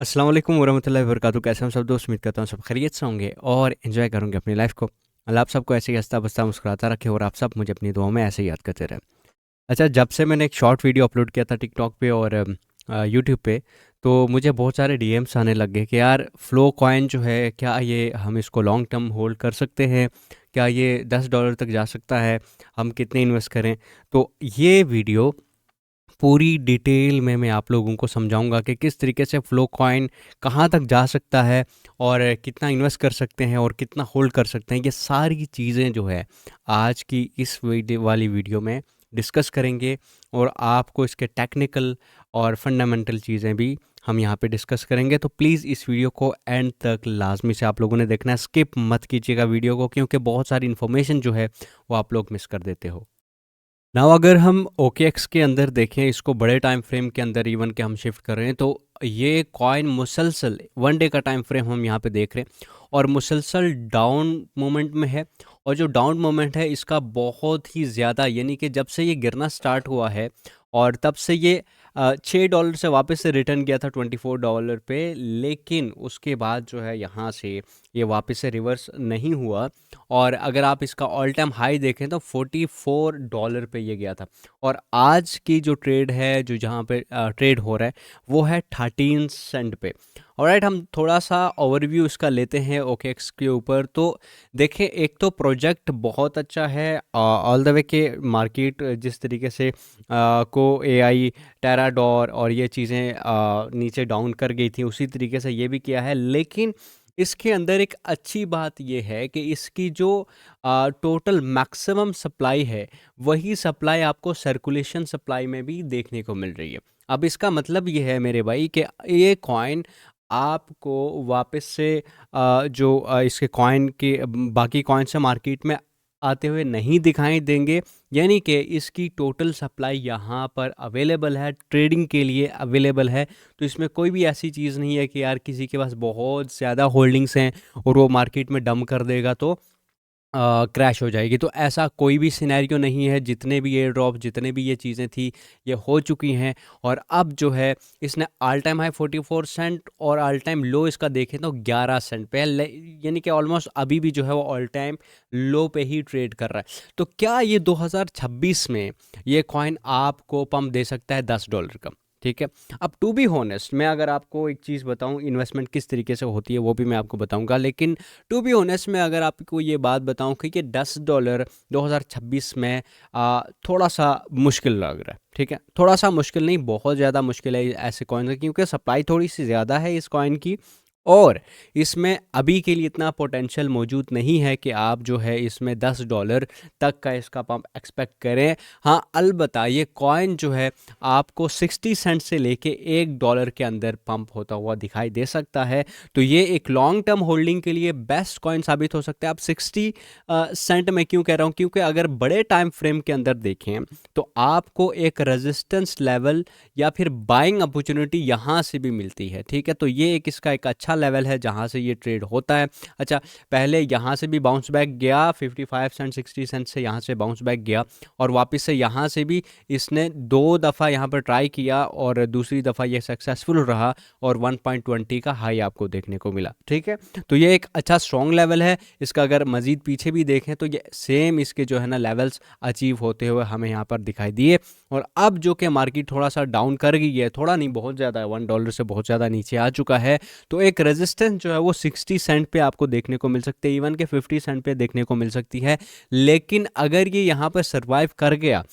अस्सलाम वालेकुम वरहमतुल्लाहि वबरकातुहू। कैसे हम सब दोस्त? उम्मीद करता हूँ सब खैरियत से होंगे और एंजॉय करेंगे अपनी लाइफ को। अल्लाह आप सबको ऐसे ही हंसता बसता मुस्कुराता रखे और आप सब मुझे अपनी दुआओं में ऐसे ही याद करते रहें। अच्छा, जब से मैंने एक शॉर्ट वीडियो अपलोड किया था टिकटॉक पे और यूट्यूब पे, तो मुझे बहुत सारे डीएम्स आने लग गए कि यार फ्लो कॉइन जो है, क्या ये हम इसको लॉन्ग टर्म होल्ड कर सकते हैं? क्या ये $10 तक जा सकता है? हम कितने इन्वेस्ट करें? तो ये वीडियो पूरी डिटेल में मैं आप लोगों को समझाऊंगा कि किस तरीके से फ्लो कॉइन कहाँ तक जा सकता है और कितना इन्वेस्ट कर सकते हैं और कितना होल्ड कर सकते हैं। ये सारी चीज़ें जो है आज की इस वीडियो में डिस्कस करेंगे और आपको इसके टेक्निकल और फंडामेंटल चीज़ें भी हम यहाँ पे डिस्कस करेंगे। तो प्लीज़ इस वीडियो को एंड तक लाजमी से आप लोगों ने देखना है, स्किप मत कीजिएगा वीडियो को, क्योंकि बहुत सारी इन्फॉर्मेशन जो है वो आप लोग मिस कर देते हो। नाउ अगर हम OKX के अंदर देखें, इसको बड़े टाइम फ्रेम के अंदर इवन के हम शिफ्ट कर रहे हैं, तो ये कॉइन मुसलसल 1 डे का टाइम फ्रेम हम यहाँ पे देख रहे हैं और मुसलसल डाउन मोमेंट में है। और जो डाउन मोमेंट है इसका बहुत ही ज़्यादा, यानी कि जब से ये गिरना स्टार्ट हुआ है और तब से ये $6 से वापस से रिटर्न गया था $24 पे, लेकिन उसके बाद जो है यहाँ से ये वापस से रिवर्स नहीं हुआ। और अगर आप इसका ऑल टाइम हाई देखें तो $44 पे ये गया था। और आज की जो ट्रेड है, जो जहाँ पे ट्रेड हो रहा है, वो है 13 सेंट पे। ऑलराइट, हम थोड़ा सा ओवरव्यू इसका लेते हैं OKX के ऊपर। तो देखिए, एक तो प्रोजेक्ट बहुत अच्छा है। ऑल द वे के मार्केट जिस तरीके से को AI टेराडोर और ये चीज़ें नीचे डाउन कर गई थी, उसी तरीके से ये भी किया है। लेकिन इसके अंदर एक अच्छी बात ये है कि इसकी जो टोटल मैक्सिमम सप्लाई है, वही सप्लाई आपको सर्कुलेशन सप्लाई में भी देखने को मिल रही है। अब इसका मतलब ये है मेरे भाई कि ये कॉइन आपको वापस से इसके कॉइन के बाकी कॉइन से मार्केट में आते हुए नहीं दिखाई देंगे। यानी कि इसकी टोटल सप्लाई यहाँ पर अवेलेबल है, ट्रेडिंग के लिए अवेलेबल है। तो इसमें कोई भी ऐसी चीज़ नहीं है कि यार किसी के पास बहुत ज़्यादा होल्डिंग्स हैं और वो मार्केट में डंप कर देगा तो क्रैश हो जाएगी। तो ऐसा कोई भी सिनेरियो नहीं है। जितने भी एयर ड्रॉप, जितने भी ये चीज़ें थी, ये हो चुकी हैं। और अब जो है इसने ऑल टाइम हाई 44 सेंट और ऑल टाइम लो इसका देखें तो 11 सेंट पे है। यानी कि ऑलमोस्ट अभी भी जो है वो ऑल टाइम लो पे ही ट्रेड कर रहा है। तो क्या ये 2026 में ये कॉइन आपको पंप दे सकता है $10 का? ठीक है। अब टू बी होनेस्ट, मैं अगर आपको एक चीज़ बताऊं, इन्वेस्टमेंट किस तरीके से होती है वो भी मैं आपको बताऊंगा। लेकिन टू बी ऑनेस्ट, मैं अगर आपको ये बात बताऊं कि ये $10 2026 में थोड़ा सा मुश्किल लग रहा है। ठीक है, थोड़ा सा मुश्किल नहीं, बहुत ज़्यादा मुश्किल है ऐसे कॉइन का, क्योंकि सप्लाई थोड़ी सी ज़्यादा है इस कॉइन की और इसमें अभी के लिए इतना पोटेंशियल मौजूद नहीं है कि आप जो है इसमें $10 तक का इसका पंप एक्सपेक्ट करें। हाँ, अलबत्ता ये कॉइन जो है आपको 60 सेंट से लेके $1 के अंदर पंप होता हुआ दिखाई दे सकता है। तो ये एक लॉन्ग टर्म होल्डिंग के लिए बेस्ट कॉइन साबित हो सकता है। अब 60 सेंट में क्यों कह रहा हूँ? क्योंकि अगर बड़े टाइम फ्रेम के अंदर देखें तो आपको एक रेजिस्टेंस लेवल या फिर बाइंग अपॉर्चुनिटी यहाँ से भी मिलती है। ठीक है, तो ये एक इसका एक अच्छा लेवल है जहाँ से ये ट्रेड होता है। अच्छा, पहले यहाँ से भी बाउंस बैक गया 55 सेंट 60 सेंट से, यहाँ से बाउंस बैक गया और वापस से यहाँ से भी इसने 2 दफ़ा यहाँ पर ट्राई किया और दूसरी दफ़ा ये सक्सेसफुल रहा और 1.20 का हाई आपको देखने को मिला। ठीक है, तो ये एक अच्छा स्ट्रॉन्ग लेवल है इसका। अगर मज़ीद पीछे भी देखें तो ये सेम इसके जो है ना लेवल्स अचीव होते हुए हमें यहाँ पर दिखाई दिए। और अब जो कि मार्केट थोड़ा सा डाउन कर गई है, थोड़ा नहीं बहुत ज़्यादा है, $1 से बहुत ज़्यादा नीचे आ चुका है। तो एक रेजिस्टेंस जो है वो 60 सेंट पे आपको देखने को मिल सकती है, इवन के 50 सेंट पे देखने को मिल सकती है। लेकिन अगर ये यहाँ पर सर्वाइव कर गया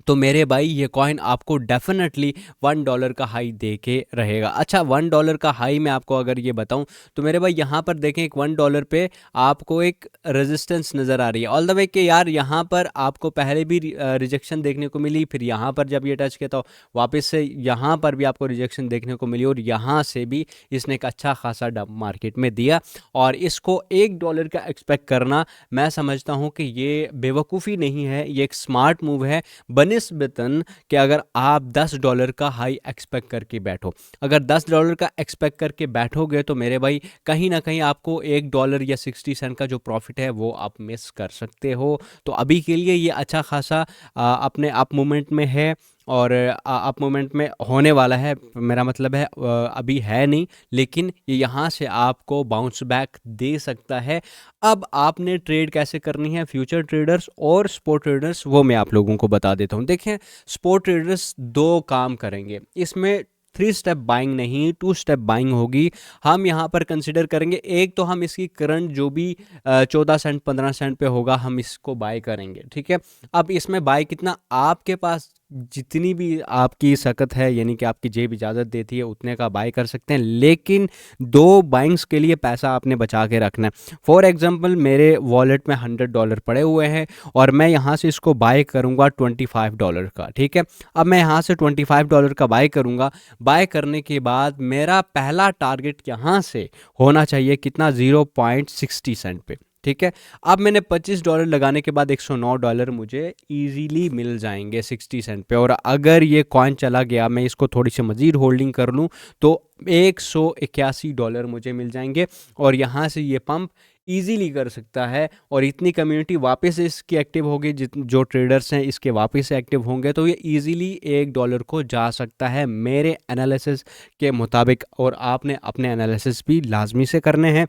तो मेरे भाई ये कॉइन आपको डेफिनेटली $1 का हाई दे के रहेगा। अच्छा, $1 का हाई मैं आपको अगर ये बताऊं तो मेरे भाई यहाँ पर देखें, एक $1 पे आपको एक रेजिस्टेंस नज़र आ रही है ऑल द वे के यार। यहाँ पर आपको पहले भी रिजेक्शन देखने को मिली, फिर यहाँ पर जब ये टच किया तो वापस से यहाँ पर भी आपको रिजेक्शन देखने को मिली और यहाँ से भी इसने एक अच्छा खासा डंप मार्केट में दिया। और इसको $1 का एक्सपेक्ट करना, मैं समझता हूँ कि ये बेवकूफ़ी नहीं है, ये एक स्मार्ट मूव है बनिस्बतन कि अगर आप $10 का हाई एक्सपेक्ट करके बैठो। अगर $10 का एक्सपेक्ट करके बैठोगे तो मेरे भाई कहीं ना कहीं आपको $1 या 60 सेंट का जो प्रॉफिट है वो आप मिस कर सकते हो। तो अभी के लिए ये अच्छा खासा अपने आप मूवमेंट में है और अप मोमेंट में होने वाला है, मेरा मतलब है अभी है नहीं, लेकिन ये यहाँ से आपको बाउंस बैक दे सकता है। अब आपने ट्रेड कैसे करनी है फ्यूचर ट्रेडर्स और स्पोर्ट ट्रेडर्स, वो मैं आप लोगों को बता देता हूँ। देखें, स्पोर्ट ट्रेडर्स दो काम करेंगे इसमें, 3 स्टेप बाइंग नहीं 2 स्टेप बाइंग होगी। हम यहाँ पर कंसिडर करेंगे, एक तो हम इसकी करंट जो भी 14 सेंट 15 सेंट पे होगा हम इसको बाय करेंगे, ठीक है। अब इसमें बाय कितना, आपके पास जितनी भी आपकी सकत है, यानी कि आपकी जेब इजाज़त देती है उतने का बाय कर सकते हैं, लेकिन दो बाइंग्स के लिए पैसा आपने बचा के रखना है। फॉर एग्जांपल मेरे वॉलेट में $100 पड़े हुए हैं और मैं यहाँ से इसको बाय करूँगा $25 का, ठीक है। अब मैं यहाँ से $25 का बाय करूँगा। बाय करने के बाद मेरा पहला टारगेट यहाँ से होना चाहिए कितना, 0.60 सेंट पे, ठीक है। अब मैंने $25 लगाने के बाद $109 मुझे इजीली मिल जाएंगे 60 सेंट पे, और अगर ये कॉइन चला गया, मैं इसको थोड़ी सी मज़ीद होल्डिंग कर लूँ तो $181 मुझे मिल जाएंगे, और यहाँ से ये पंप इजीली कर सकता है। और इतनी कम्युनिटी वापस इसकी एक्टिव होगी, जो ट्रेडर्स हैं इसके वापस से एक्टिव होंगे, तो ये इजीली $1 को जा सकता है मेरे एनालिसिस के मुताबिक, और आपने अपने एनालिसिस भी लाजमी से करने हैं,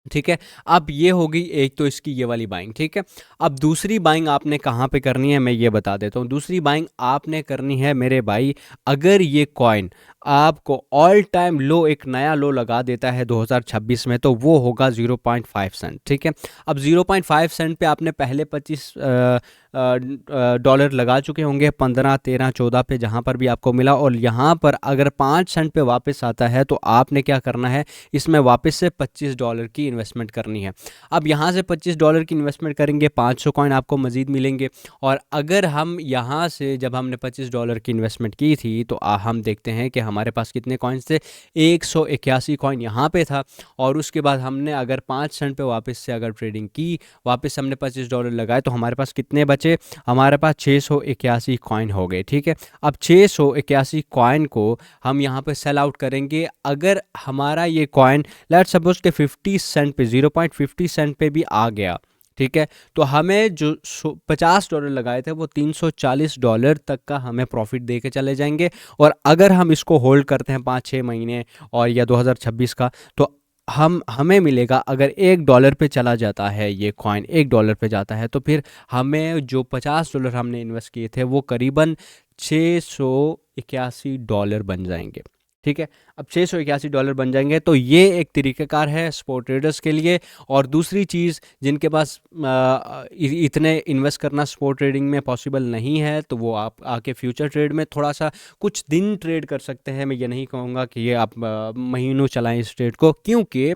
ठीक है। अब ये होगी एक तो इसकी ये वाली बाइंग, ठीक है। अब दूसरी बाइंग आपने कहाँ पे करनी है मैं ये बता देता हूँ। दूसरी बाइंग आपने करनी है मेरे भाई, अगर ये कॉइन आपको ऑल टाइम लो, एक नया लो लगा देता है 2026 में, तो वो होगा 0.5 सेंट, ठीक है। अब 0.5 सेंट पे आपने पहले 25 डॉलर लगा चुके होंगे, 15 13 14 पे जहाँ पर भी आपको मिला, और यहाँ पर अगर 5 सेंट पे वापस आता है तो आपने क्या करना है, इसमें वापस से $25 की इन्वेस्टमेंट करनी है। अब यहाँ से $25 की इन्वेस्टमेंट करेंगे, 500 कॉइन आपको मज़ीद मिलेंगे। और अगर हम यहाँ से, जब हमने $25 की इन्वेस्टमेंट की थी, तो हम देखते हैं कि हमारे पास कितने कॉइन्स थे, 181 कॉइन यहाँ पे था। और उसके बाद हमने अगर 5 सेंट पे वापस से अगर ट्रेडिंग की, वापस हमने $25 लगाए, तो हमारे पास कितने बचे, हमारे पास 681 कॉइन हो गए, ठीक है। अब 681 कॉइन को हम यहाँ पे सेल आउट करेंगे। अगर हमारा ये कॉइन लेट्स सपोज के 50 सेंट पे, 0.50 सेंट पे भी आ गया, ठीक है, तो हमें जो $50 लगाए थे वो $340 तक का हमें प्रॉफिट दे के चले जाएंगे। और अगर हम इसको होल्ड करते हैं 5-6 महीने और या 2026 का, तो हमें मिलेगा, अगर $1 पे चला जाता है ये कॉइन, $1 पे जाता है, तो फिर हमें जो $50 हमने इन्वेस्ट किए थे वो करीबन $681 बन जाएंगे, ठीक है। अब $681 बन जाएंगे, तो ये एक तरीक़ाकार है स्पोर्ट ट्रेडर्स के लिए। और दूसरी चीज़, जिनके पास इतने इन्वेस्ट करना स्पोर्ट ट्रेडिंग में पॉसिबल नहीं है, तो वो आप आके फ्यूचर ट्रेड में थोड़ा सा कुछ दिन ट्रेड कर सकते हैं। मैं ये नहीं कहूँगा कि ये आप महीनों चलाएं इस ट्रेड को, क्योंकि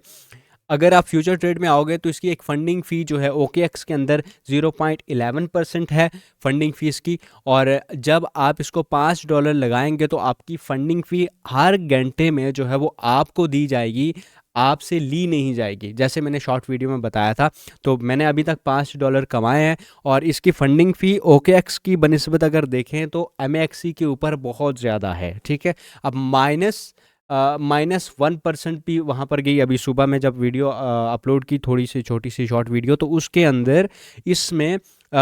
अगर आप फ्यूचर ट्रेड में आओगे तो इसकी एक फ़ंडिंग फ़ी जो है OKX के अंदर 0.11% है फ़ंडिंग फ़ीस की। और जब आप इसको $5 लगाएंगे तो आपकी फ़ंडिंग फ़ी हर घंटे में जो है वो आपको दी जाएगी, आपसे ली नहीं जाएगी। जैसे मैंने शॉर्ट वीडियो में बताया था, तो मैंने अभी तक $5 कमाए हैं, और इसकी फ़ंडिंग फ़ी OKX की बनिस्बत अगर देखें तो MAXC के ऊपर बहुत ज़्यादा है, ठीक है। अब -1% भी वहाँ पर गई। अभी सुबह में जब वीडियो अपलोड की, थोड़ी सी छोटी सी शॉर्ट वीडियो, तो उसके अंदर इसमें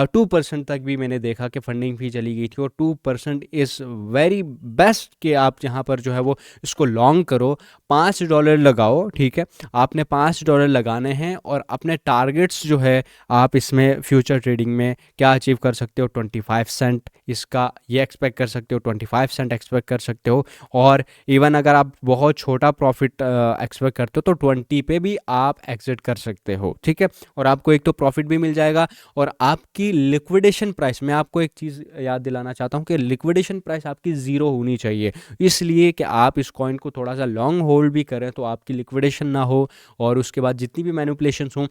2% तक भी मैंने देखा कि फ़ंडिंग फ़ी चली गई थी। और 2% इज़ वेरी बेस्ट कि आप जहाँ पर जो है वो इसको लॉन्ग करो, $5 लगाओ, ठीक है। आपने $5 लगाने हैं, और अपने टारगेट्स जो है आप इसमें फ्यूचर ट्रेडिंग में क्या अचीव कर सकते हो, 25 सेंट इसका ये एक्सपेक्ट कर सकते हो, 25 सेंट एक्सपेक्ट कर सकते हो। और इवन अगर आप बहुत छोटा प्रॉफिट एक्सपेक्ट करते हो तो 20 पे भी आप एग्जिट कर सकते हो, ठीक है। और आपको एक तो प्रॉफिट भी मिल जाएगा, और आपकी लिक्विडेशन प्राइस, मैं आपको एक चीज़ याद दिलाना चाहता हूँ कि लिक्विडेशन प्राइस आपकी ज़ीरो होनी चाहिए, इसलिए कि आप इस कॉइन को थोड़ा सा लॉन्ग होल्ड भी करें तो आपकी लिक्विडेशन ना हो। और उसके बाद जितनी भी मैनिपुलेशंस हों,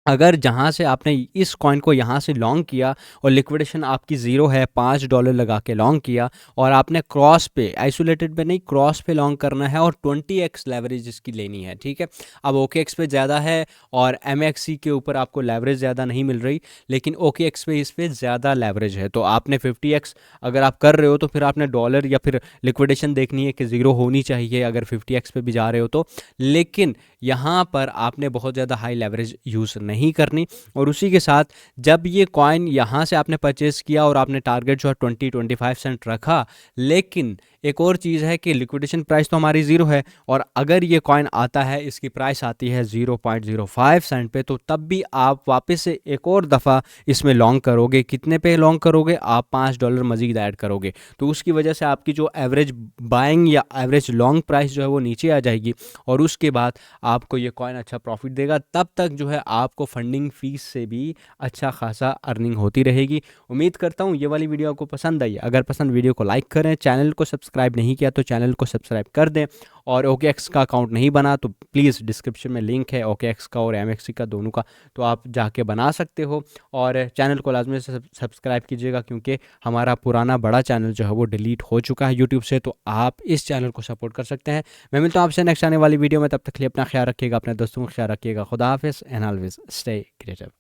अगर जहाँ से आपने इस कॉइन को यहाँ से लॉन्ग किया और लिक्विडेशन आपकी ज़ीरो है, $5 लगा के लॉन्ग किया, और आपने क्रॉस पे, आइसोलेटेड पे नहीं, क्रॉस पे लॉन्ग करना है, और 20x लेवरेज इसकी लेनी है, ठीक है। अब OKX पे ज़्यादा है और MAXC के ऊपर आपको लेवरेज ज़्यादा नहीं मिल रही, लेकिन OKX पे इस पे ज़्यादा लेवरेज है। तो आपने 50x अगर आप कर रहे हो तो फिर आपने डॉलर या फिर लिक्विडेशन देखनी है कि ज़ीरो होनी चाहिए अगर 50x पे भी जा रहे हो तो। लेकिन यहाँ पर आपने बहुत ज़्यादा हाई लेवरेज यूज़ नहीं करनी। और उसी के साथ जब ये कॉइन यहाँ से आपने परचेज़ किया और आपने टारगेट जो है 20-25 सेंट रखा, लेकिन एक और चीज़ है कि लिक्विडेशन प्राइस तो हमारी ज़ीरो है, और अगर ये कॉइन आता है, इसकी प्राइस आती है 0.05 सेंट पे, तो तब भी आप वापस से एक और दफ़ा इसमें लॉन्ग करोगे। कितने पे लॉन्ग करोगे? आप $5 मज़ीद ऐड करोगे। तो उसकी वजह से आपकी जो एवरेज बाइंग या एवरेज लॉन्ग प्राइस जो है वो नीचे आ जाएगी, और उसके बाद आपको ये कॉइन अच्छा प्रॉफिट देगा। तब तक जो है आपको फंडिंग फीस से भी अच्छा खासा अर्निंग होती रहेगी। उम्मीद करता हूँ ये वाली वीडियो आपको पसंद आई। अगर पसंद, वीडियो को लाइक करें, चैनल को सब्सक्राइब नहीं किया तो चैनल को सब्सक्राइब कर दें, और OKX का अकाउंट नहीं बना तो प्लीज़ डिस्क्रिप्शन में लिंक है OKX का और MXC का, दोनों का, तो आप जाके बना सकते हो। और चैनल को लाजमी से सब्सक्राइब कीजिएगा, क्योंकि हमारा पुराना बड़ा चैनल जो है वो डिलीट हो चुका है यूट्यूब से, तो आप इस चैनल को सपोर्ट कर सकते हैं। मैं मिलता हूँ आपसे नेक्स्ट आने वाली वीडियो में, तब तक के लिए अपना ख्याल रखिएगा, अपने दोस्तों का ख्याल रखिएगा। खुदा हाफिज़ एंड ऑलवेज स्टे क्रिएटिव।